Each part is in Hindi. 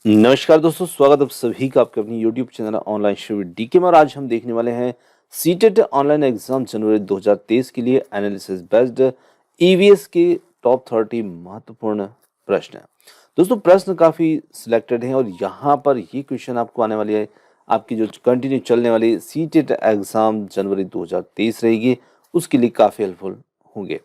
नमस्कार दोस्तों, स्वागत आप सभी का आपके अपनी यूट्यूब चैनल ऑनलाइन शिविर डीके में। और आज हम देखने वाले हैं सीटेट ऑनलाइन एग्जाम जनवरी 2023 के लिए एनालिसिस बेस्ड ईवीएस के टॉप 30 महत्वपूर्ण प्रश्न। दोस्तों प्रश्न काफ़ी सिलेक्टेड हैं और यहाँ पर ये क्वेश्चन आपको आने वाली है, आपकी जो कंटिन्यू चलने वाली सीटेट एग्जाम जनवरी 2023 रहेगी उसके लिए काफ़ी हेल्पफुल होंगे।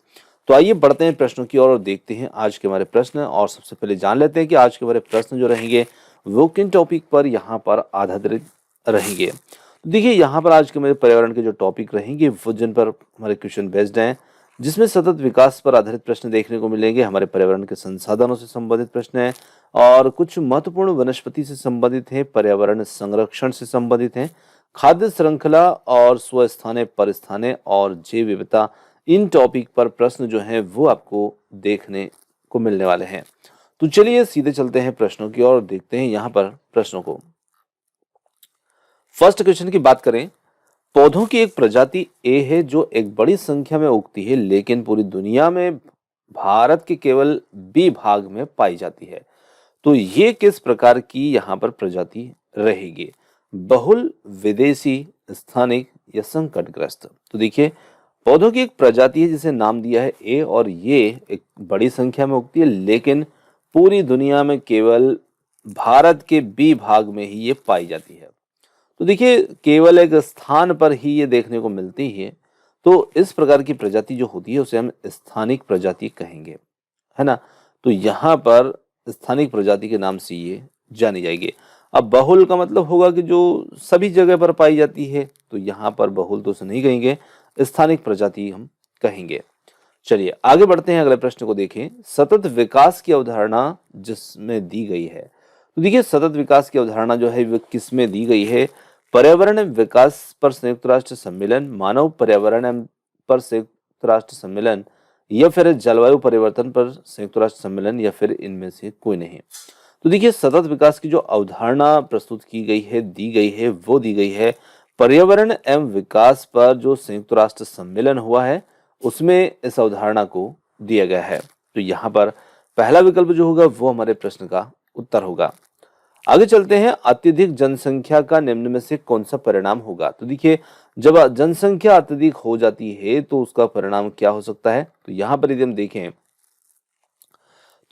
तो आइए बढ़ते हैं प्रश्नों की ओर और देखते हैं आज के हमारे प्रश्न। और सबसे पहले जान लेते हैं कि आज के हमारे प्रश्न जो रहेंगे वो किन टॉपिक पर यहाँ पर आधारित रहेंगे। तो देखिए यहाँ पर आज के मेरे पर्यावरण के जो टॉपिक रहेंगे वो जिन पर हमारे क्वेश्चन बेस्ड हैं, जिसमें सतत विकास पर आधारित प्रश्न देखने को मिलेंगे, हमारे पर्यावरण के संसाधनों से संबंधित प्रश्न हैं और कुछ महत्वपूर्ण वनस्पति से संबंधित हैं, पर्यावरण संरक्षण से संबंधित हैं, खाद्य श्रृंखला और स्वस्थाने परिस्थाने और जैव विविधता, इन टॉपिक पर प्रश्न जो हैं वो आपको देखने को मिलने वाले हैं। तो चलिए सीधे चलते हैं प्रश्नों की ओर और देखते हैं यहाँ पर प्रश्नों को। फर्स्ट क्वेश्चन की बात करें, पौधों की एक प्रजाति ए है जो एक बड़ी संख्या में उगती है लेकिन पूरी दुनिया में भारत के केवल बी भाग में पाई जाती है। तो ये किस प्रकार की यहाँ पर प्रजाति रहेगी? बहुल, विदेशी, स्थानिक या संकटग्रस्त? तो देखिए पौधों की एक प्रजाति है जिसे नाम दिया है ए और ये एक बड़ी संख्या में उगती है लेकिन पूरी दुनिया में केवल भारत के बी भाग में ही ये पाई जाती है। तो देखिए केवल एक स्थान पर ही ये देखने को मिलती है। तो इस प्रकार की प्रजाति जो होती है उसे हम स्थानिक प्रजाति कहेंगे, है ना। तो यहाँ पर स्थानिक प्रजाति के नाम से ये जानी जाएगी। अब बहुल का मतलब होगा कि जो सभी जगह पर पाई जाती है, तो यहाँ पर बहुल तो उसे नहीं कहेंगे, स्थानिक प्रजाति हम कहेंगे। चलिए आगे बढ़ते हैं, अगले प्रश्न को देखें। सतत विकास की अवधारणा जिसमें दी गई है, तो देखिए सतत विकास की अवधारणा जो है वो किसमें दी गई है? पर्यावरण विकास पर संयुक्त राष्ट्र सम्मेलन, मानव पर्यावरण पर संयुक्त राष्ट्र सम्मेलन, या फिर जलवायु परिवर्तन पर संयुक्त राष्ट्र सम्मेलन, या फिर इनमें से कोई नहीं। तो देखिए सतत विकास की जो अवधारणा प्रस्तुत की गई है, दी गई है, वो दी गई है पर्यावरण एवं विकास पर जो संयुक्त राष्ट्र सम्मेलन हुआ है उसमें इस अवधारणा को दिया गया है। तो यहाँ पर पहला विकल्प जो होगा वो हमारे प्रश्न का उत्तर होगा। आगे चलते हैं, अत्यधिक जनसंख्या का निम्न में से कौन सा परिणाम होगा? तो देखिए जब जनसंख्या अत्यधिक हो जाती है तो उसका परिणाम क्या हो सकता है? तो यहाँ पर यदि हम देखें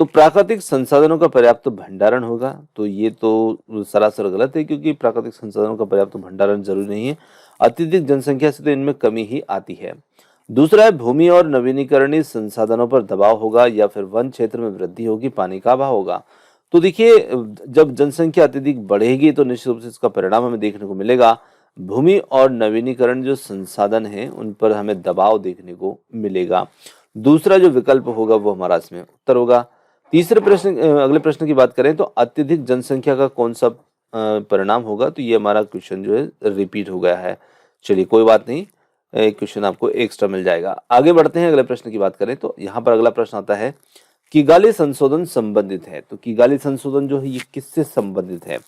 तो प्राकृतिक संसाधनों का पर्याप्त भंडारण होगा। तो ये तो सरासर गलत है क्योंकि प्राकृतिक संसाधनों का पर्याप्त भंडारण जरूरी नहीं है। अत्यधिक जनसंख्या से तो इनमें कमी ही आती है। दूसरा है भूमि और नवीनीकरणीय संसाधनों पर दबाव होगा, या फिर वन क्षेत्र में वृद्धि होगी, पानी का अभाव होगा। तो देखिए जब जनसंख्या अत्यधिक बढ़ेगी तो निश्चित रूप से इसका परिणाम हमें देखने को मिलेगा, भूमि और नवीनीकरण जो संसाधन है उन पर हमें दबाव देखने को मिलेगा। दूसरा जो विकल्प होगा वो हमारा इसमें उत्तर होगा। तीसरे प्रश्न अगले प्रश्न की बात करें तो अत्यधिक जनसंख्या का कौन सा परिणाम होगा? तो ये हमारा क्वेश्चन जो है रिपीट हो गया है। चलिए कोई बात नहीं, एक क्वेश्चन आपको एक्स्ट्रा मिल जाएगा। आगे बढ़ते हैं, अगले प्रश्न की बात करें तो यहाँ पर अगला प्रश्न आता है, किगाली संशोधन संबंधित है। तो किगाली संशोधन जो है ये किससे संबंधित है?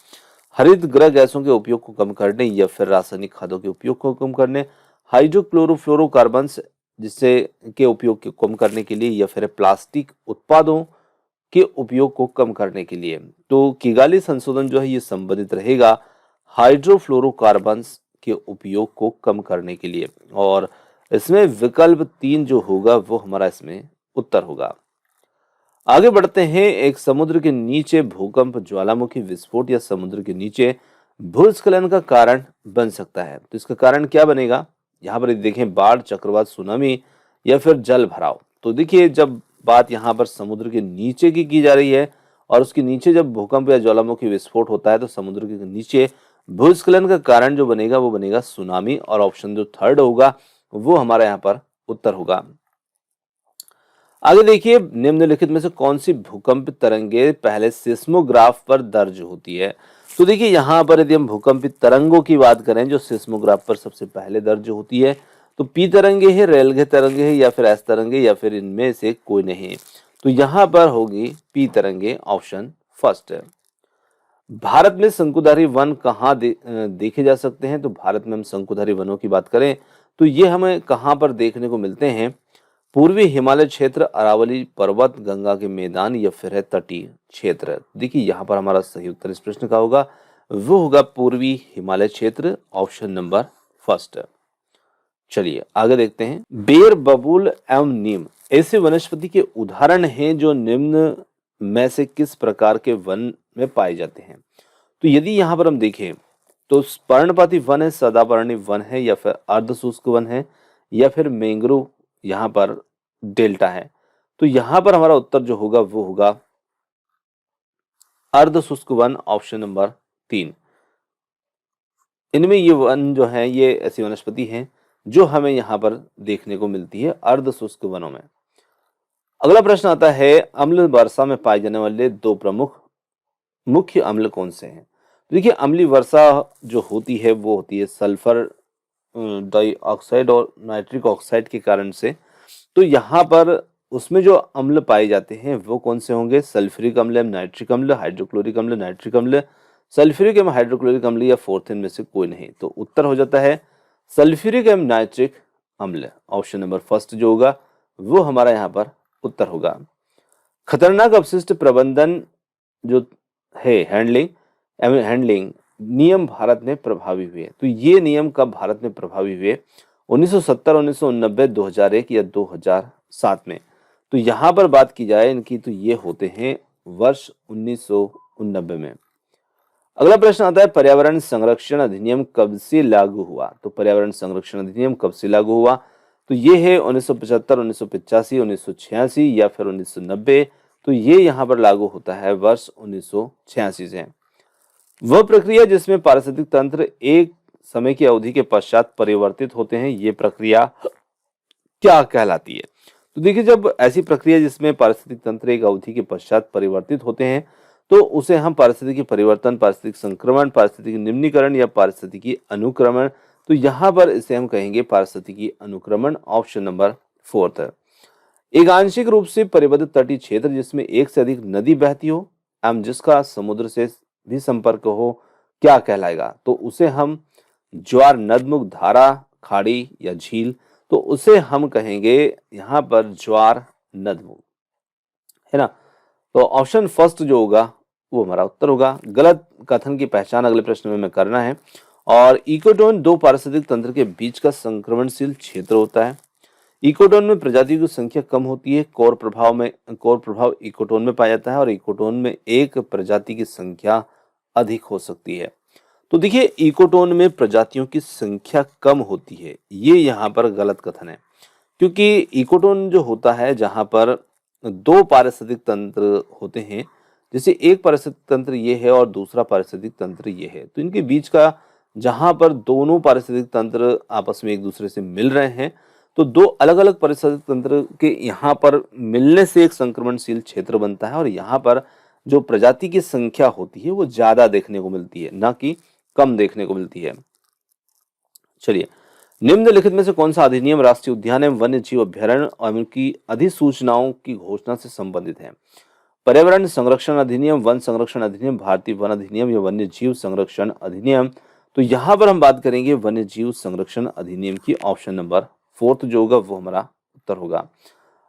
हरित गृह गैसों के उपयोग को कम करने, या फिर रासायनिक खादों के उपयोग को कम करने, हाइड्रोक्लोरोफ्लोरोकार्बन्स जिससे के उपयोग को कम करने के लिए, या फिर प्लास्टिक उत्पादों के उपयोग को कम करने के लिए। तो किगाली संशोधन जो है ये संबंधित रहेगा हाइड्रोफ्लोरोकार्बन्स के उपयोग को कम करने के लिए, और इसमें विकल्प 3 जो होगा वो हमारा इसमें उत्तर होगा। आगे बढ़ते हैं, एक समुद्र के नीचे भूकंप, ज्वालामुखी विस्फोट या समुद्र के नीचे भूस्खलन का कारण बन सकता है। तो इसका कारण क्या बनेगा? यहाँ पर देखें, बाढ़, चक्रवात, सुनामी या फिर जल भराव। तो देखिए जब बात यहाँ पर समुद्र के नीचे की जा रही है और उसके नीचे जब भूकंप या ज्वालामुखी विस्फोट होता है तो समुद्र के नीचे भूस्खलन का कारण जो बनेगा वो बनेगा सुनामी, और ऑप्शन जो थर्ड होगा वो हमारा यहाँ पर उत्तर होगा। आगे देखिए, निम्नलिखित में से कौन सी भूकंप तरंगे पहले सिस्मोग्राफ पर दर्ज होती है? तो देखिए यहाँ पर यदि हम भूकंपित तरंगों की बात करें जो सिस्मोग्राफ पर सबसे पहले दर्ज होती है, तो पी तरंगे है, रेलगे तरंगे है, या फिर एस तरंगे, या फिर इनमें से कोई नहीं। तो यहाँ पर होगी पी तरंगे, ऑप्शन फर्स्ट है। भारत में शंकुधारी वन कहाँ देखे जा सकते हैं? तो भारत में हम शंकुधारी वनों की बात करें तो ये हमें कहाँ पर देखने को मिलते हैं? पूर्वी हिमालय क्षेत्र, अरावली पर्वत, गंगा के मैदान या फिर है तटीय क्षेत्र। देखिए यहाँ पर हमारा सही उत्तर इस प्रश्न का होगा, वो होगा पूर्वी हिमालय क्षेत्र, ऑप्शन नंबर फर्स्ट। चलिए आगे देखते हैं। बेर, बबूल एवं नीम ऐसे वनस्पति के उदाहरण हैं जो निम्न में से किस प्रकार के वन में पाए जाते हैं। तो यदि यहाँ पर हम देखें तो पर्णपाती वन है, सदापर्णी वन है, या फिर अर्धशुष्क वन है, या फिर मैंग्रोव यहाँ पर डेल्टा है। तो यहाँ पर हमारा उत्तर जो होगा वो होगा अर्धशुष्क वन, ऑप्शन नंबर 3। इनमें ये वन जो है ये ऐसी वनस्पति हैं जो हमें यहाँ पर देखने को मिलती है अर्धशुष्क वनों में। अगला प्रश्न आता है, अम्ल वर्षा में पाए जाने वाले दो प्रमुख मुख्य अम्ल कौन से हैं। तो देखिए अम्लीय वर्षा जो होती है वो होती है सल्फर डाइऑक्साइड और नाइट्रिक ऑक्साइड के कारण से। तो यहाँ पर उसमें जो अम्ल पाए जाते हैं वो कौन से होंगे, सल्फ्यूरिक अम्ल, नाइट्रिक अम्ल, हाइड्रोक्लोरिक अम्ल, नाइट्रिक अम्ल, सल्फ्यूरिक एवं हाइड्रोक्लोरिक अम्ल, या फोर्थ इनमें से कोई नहीं। तो उत्तर हो जाता है सल्फ्यूरिक एवं नाइट्रिक अम्ल, ऑप्शन नंबर फर्स्ट जो होगा वो हमारा यहाँ पर उत्तर होगा। खतरनाक अपशिष्ट प्रबंधन जो है हैंडलिंग नियम भारत में प्रभावी हुए। तो ये नियम कब भारत में प्रभावी हुए, 1970, 1990, 2001 या 2007 में। तो यहाँ पर बात की जाए इनकी तो ये होते हैं वर्ष 1990 में। अगला प्रश्न आता है, पर्यावरण संरक्षण अधिनियम कब से लागू हुआ। तो पर्यावरण संरक्षण अधिनियम कब से लागू हुआ, तो ये है 1975, 1985, 1986 या फिर 1990। तो ये यहाँ पर लागू होता है वर्ष 1986 से। वह प्रक्रिया जिसमें पारिस्थितिक तंत्र एक समय की अवधि के पश्चात परिवर्तित होते हैं, ये प्रक्रिया क्या कहलाती है। तो देखिए जब ऐसी प्रक्रिया जिसमें पारिस्थितिक तंत्र एक अवधि के पश्चात परिवर्तित होते हैं तो उसे हम पारिस्थितिकी परिवर्तन, पारिस्थितिक संक्रमण, पारिस्थितिकी निम्नीकरण या पारिस्थितिकी अनुक्रमण, तो यहाँ पर इसे हम कहेंगे पारिस्थितिकी अनुक्रमण, ऑप्शन नंबर फोर्थ है। एक आंशिक रूप से परिबद्ध तटीय क्षेत्र जिसमें एक से अधिक नदी बहती हो एवं जिसका समुद्र से भी संपर्क हो क्या कहलाएगा। तो उसे हम ज्वार, नदमुख, धारा, खाड़ी या झील, तो उसे हम कहेंगे यहाँ पर ज्वार नदमुख, है ना। तो ऑप्शन फर्स्ट जो होगा वो हमारा उत्तर होगा। गलत कथन की पहचान अगले प्रश्न में करना है। और इकोटोन दो पारिस्थितिक तंत्र के बीच का संक्रमणशील क्षेत्र होता है। इकोटोन में प्रजातियों की संख्या कम होती है। कोर प्रभाव इकोटोन में पाया जाता है और इकोटोन में एक प्रजाति की संख्या अधिक हो सकती है। तो देखिए इकोटोन में प्रजातियों की संख्या कम होती है, ये यहाँ पर गलत कथन है, क्योंकि इकोटोन जो होता है जहाँ पर दो पारिस्थितिक तंत्र होते हैं, जैसे एक पारिस्थितिक तंत्र ये है और दूसरा पारिस्थितिक तंत्र ये है, तो इनके बीच का जहाँ पर दोनों पारिस्थितिक तंत्र आपस में एक दूसरे से मिल रहे हैं, तो दो अलग अलग पारिस्थितिक तंत्र के यहाँ पर मिलने से एक संक्रमणशील क्षेत्र बनता है और यहाँ पर जो प्रजाति की संख्या होती है वो ज्यादा देखने को मिलती है, ना कि कम देखने को मिलती है। चलिए, निम्नलिखित में से कौन सा अधिनियम राष्ट्रीय उद्यान एवं वन्य जीव अभ्यारण्य और उनकी अधिसूचनाओं की घोषणा से संबंधित है। पर्यावरण संरक्षण अधिनियम, वन संरक्षण अधिनियम, भारतीय वन अधिनियम या वन्य जीव संरक्षण अधिनियम। तो यहाँ पर हम बात करेंगे वन्य जीव संरक्षण अधिनियम की, ऑप्शन नंबर फोर्थ जो होगा वो हमारा उत्तर होगा।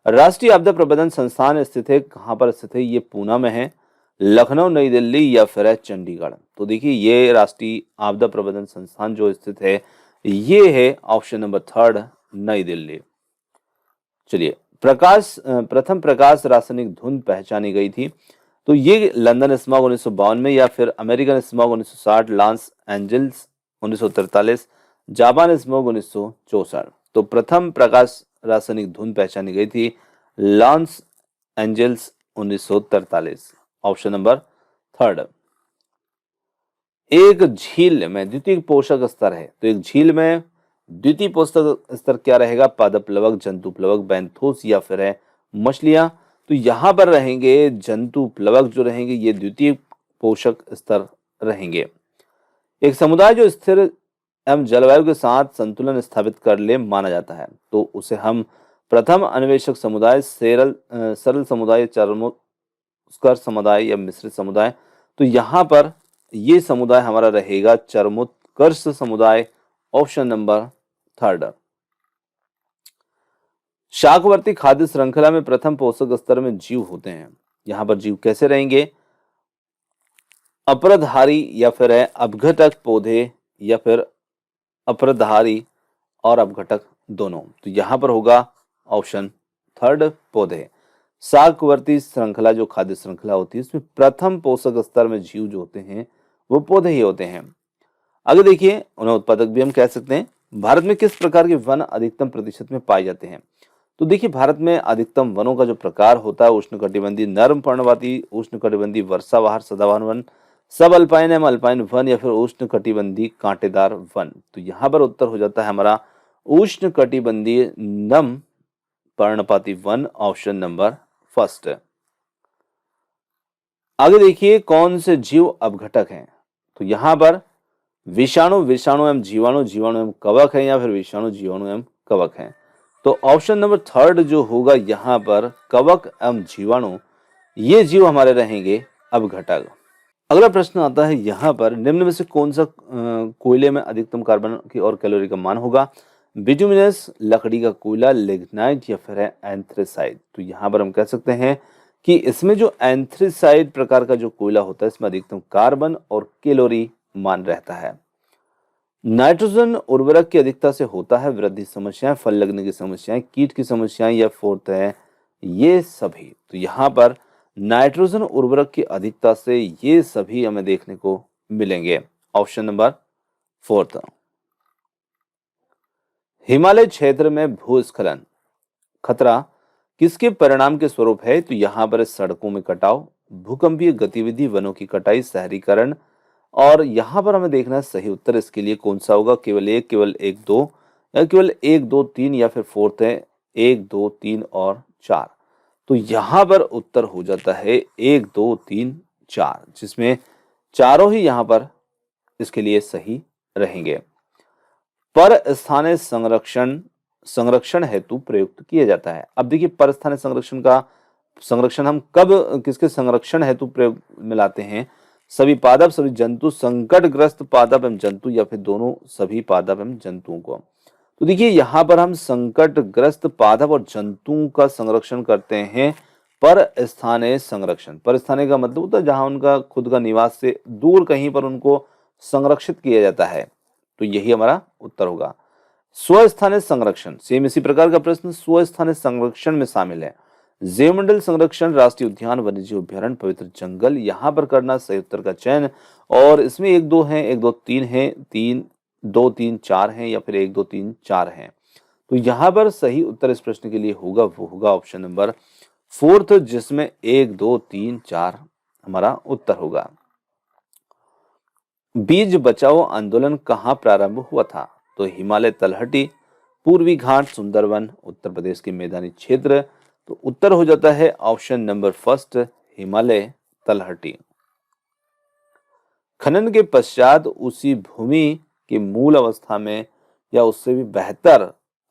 राष्ट्रीय आपदा प्रबंधन संस्थान स्थित है, कहाँ पर स्थित है, ये पूना में है, लखनऊ, नई दिल्ली या फिर है चंडीगढ़। तो देखिए ये राष्ट्रीय आपदा प्रबंधन संस्थान जो स्थित है ये है ऑप्शन नंबर थर्ड, नई दिल्ली। चलिए, प्रथम प्रकाश रासायनिक धुंध पहचानी गई थी, तो ये लंदन स्मॉग 1952 में या फिर American smog 1960, Los Angeles 1943, Japan smog 1964। तो प्रथम प्रकाश रासायनिक धुंध पहचानी गई थी Los Angeles 1943, option number third. एक झील में द्वितीय पोषक स्तर है, तो एक झील में द्वितीय पोषक स्तर क्या रहेगा, पादप प्लवक, जंतु प्लवक, बैंथोस या फिर है मछलियां। तो यहाँ पर रहेंगे जंतु प्लवक जो रहेंगे ये द्वितीय पोषक स्तर रहेंगे। एक समुदाय जो स्थिर एवं जलवायु के साथ संतुलन स्थापित कर ले माना जाता है, तो उसे हम प्रथम अन्वेषक समुदाय, सरल समुदाय, चरमोत्कर्ष समुदाय या मिश्रित समुदाय। तो यहाँ पर ये समुदाय हमारा रहेगा चरमोत्कर्ष समुदाय, ऑप्शन नंबर थर्ड। शाकवर्ती खाद्य श्रृंखला में प्रथम पोषक स्तर में जीव होते हैं। यहाँ पर जीव कैसे रहेंगे? अपरधारी या फिर है अपघटक पौधे, या फिर अपरधारी और अपघटक दोनों। तो यहाँ पर होगा ऑप्शन थर्ड, पौधे। शाकवर्ती श्रृंखला जो खाद्य श्रृंखला होती है इसमें प्रथम पोषक स्तर में जीव जो होते हैं वो पौधे ही होते हैं। आगे देखिए, उन्हें उत्पादक भी हम कह सकते हैं। भारत में किस प्रकार के वन अधिकतम प्रतिशत में पाए जाते हैं? तो देखिए, भारत में अधिकतम वनों का जो प्रकार होता है उष्णकटिबंधीय नर्म पर्णपाती, उष्णकटिबंधीय वर्षावार सदाबहार वन, सब अल्पाइन एवं अल्पाइन वन, या फिर उष्णकटिबंधीय कांटेदार वन। तो यहाँ पर उत्तर हो जाता है हमारा उष्णकटिबंधीय नम पर्णपाती वन, ऑप्शन नंबर फर्स्ट। आगे देखिए, कौन से जीव अपघटक हैं? तो यहाँ पर विषाणु, विषाणु एवं जीवाणु, जीवाणु एवं कवक है, या फिर विषाणु, जीवाणु एवं कवक है। तो ऑप्शन नंबर थर्ड जो होगा यहाँ पर कवक एवं जीवाणु, ये जीव हमारे रहेंगे अपघटक। अगला प्रश्न आता है यहाँ पर, निम्न में से कौन सा कोयले में अधिकतम कार्बन की और कैलोरी का मान होगा? बिटुमिनस, लकड़ी का कोयला, लिग्नाइट, या फिर है एंथ्रेसाइट। तो यहाँ पर हम कह सकते हैं कि इसमें जो एंथ्रेसाइट प्रकार का जो कोयला होता है इसमें अधिकतम कार्बन और कैलोरी मान रहता है। नाइट्रोजन उर्वरक की अधिकता से होता है वृद्धि समस्याएं, फल लगने की समस्याएं, कीट की समस्याएं, या फोर्थ है ये सभी। तो यहाँ पर नाइट्रोजन उर्वरक की अधिकता से ये सभी हमें देखने को मिलेंगे, ऑप्शन नंबर फोर्थ। हिमालय क्षेत्र में भूस्खलन खतरा किसके परिणाम के स्वरूप है? तो यहाँ पर सड़कों में कटाव, भूकंपीय गतिविधि, वनों की कटाई, शहरीकरण। और यहाँ पर हमें देखना है सही उत्तर इसके लिए कौन सा होगा, केवल एक, केवल एक, दो, या केवल एक, दो, तीन, या फिर फोर्थ है एक, दो, तीन और चार। तो यहाँ पर उत्तर हो जाता है एक, दो, तीन, चार, जिसमें चारों ही यहाँ पर इसके लिए सही रहेंगे। पर स्थानीय संरक्षण हेतु प्रयुक्त किया जाता है। अब देखिए, पर स्थानीय संरक्षण का संरक्षण हम कब किसके संरक्षण हेतु प्रयोग में लाते हैं? सभी पादप, सभी जंतु, संकटग्रस्त पादप एवं जंतु, या फिर दोनों, सभी पादप एवं जंतुओं को। तो देखिए, यहाँ पर हम संकटग्रस्त पादप और जंतुओं का संरक्षण करते हैं। पर स्थानीय संरक्षण, पर स्थानीय का मतलब होता है जहां उनका खुद का निवास से दूर कहीं पर उनको संरक्षित किया जाता है। तो यही हमारा उत्तर होगा। स्वस्थानीय संरक्षण, सेम इसी प्रकार का प्रश्न स्वस्थानीय संरक्षण में शामिल है। जैवमंडल संरक्षण, राष्ट्रीय उद्यान, वन्यजीव अभ्यारण्य, पवित्र जंगल, यहाँ पर करना सही उत्तर का चयन। और इसमें एक, दो है, एक, दो, तीन है, तीन, दो, तीन, चार है, या फिर एक, दो, तीन, चार है। तो यहाँ पर सही उत्तर इस प्रश्न के लिए होगा वो होगा ऑप्शन नंबर फोर्थ, जिसमें एक, दो, तीन, चार हमारा उत्तर होगा। बीज बचाओ आंदोलन कहाँ प्रारंभ हुआ था? तो हिमालय तलहटी, पूर्वी घाट, सुंदरवन, उत्तर प्रदेश के मैदानी क्षेत्र। तो उत्तर हो जाता है ऑप्शन नंबर फर्स्ट, हिमालय तलहटी। खनन के पश्चात उसी भूमि की मूल अवस्था में या उससे भी बेहतर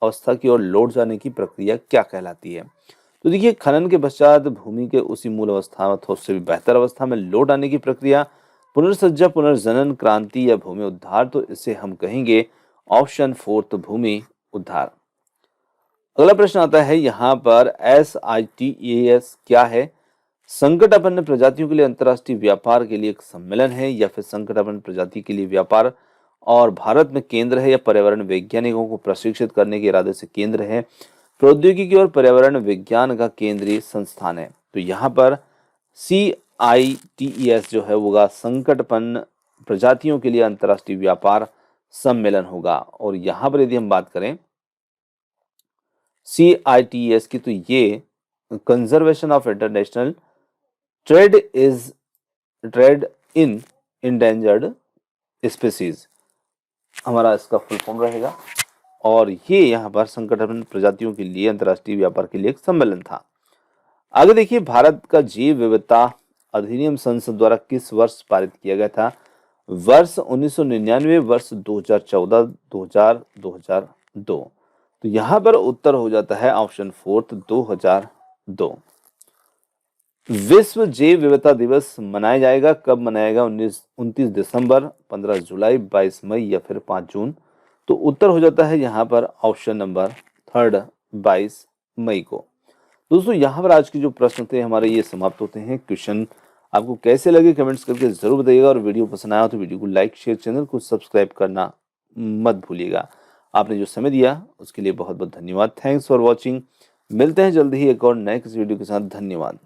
अवस्था की ओर लौट जाने की प्रक्रिया क्या कहलाती है? तो देखिए, खनन के पश्चात भूमि के उसी मूल अवस्था अथवा उससे भी बेहतर अवस्था में लौट आने की प्रक्रिया पुनर्सज्जा, पुनर्जनन, क्रांति, या भूमि उद्धार। तो इसे हम कहेंगे ऑप्शन फोर्थ, भूमि उद्धार। अगला प्रश्न आता है यहाँ पर, SITES क्या है? संकटापन्न प्रजातियों के लिए अंतर्राष्ट्रीय व्यापार के लिए एक सम्मेलन है, या फिर संकटापन्न प्रजाति के लिए व्यापार और भारत में केंद्र है, या पर्यावरण वैज्ञानिकों को प्रशिक्षित करने के इरादे से केंद्र है, प्रौद्योगिकी और पर्यावरण विज्ञान का केंद्रीय संस्थान है। तो यहाँ पर CITES जो है होगा संकटपन्न प्रजातियों के लिए अंतर्राष्ट्रीय व्यापार सम्मेलन होगा। और यहाँ पर यदि हम बात करें CITES की, तो ये conservation of international trade in endangered species हमारा इसका फुल फॉर्म रहेगा। और ये यहाँ पर संकटपन्न प्रजातियों के लिए अंतर्राष्ट्रीय व्यापार के लिए एक सम्मेलन था। आगे देखिए, भारत का जैव विविधता अधिनियम संसद द्वारा किस वर्ष पारित किया गया था? वर्ष 1999, वर्ष 2014, 2000, 2002। तो यहाँ पर उत्तर हो जाता है ऑप्शन फोर्थ, 2002। विश्व जैव विविधता दिवस मनाया जाएगा कब? मनाएगा 29 दिसंबर, 15 जुलाई, 22 मई, या फिर 5 जून। तो उत्तर हो जाता है यहाँ पर ऑप्शन नंबर थर्ड, 22 मई को। दोस्तों यहाँ पर आज के जो प्रश्न थे हमारे ये समाप्त होते हैं। क्वेश्चन आपको कैसे लगे कमेंट्स करके जरूर बताइएगा, और वीडियो पसंद आया तो वीडियो को लाइक शेयर, चैनल को सब्सक्राइब करना मत भूलिएगा। आपने जो समय दिया उसके लिए बहुत बहुत धन्यवाद। Thanks for watching. मिलते हैं जल्दी ही एक और नए किसी वीडियो के साथ। धन्यवाद।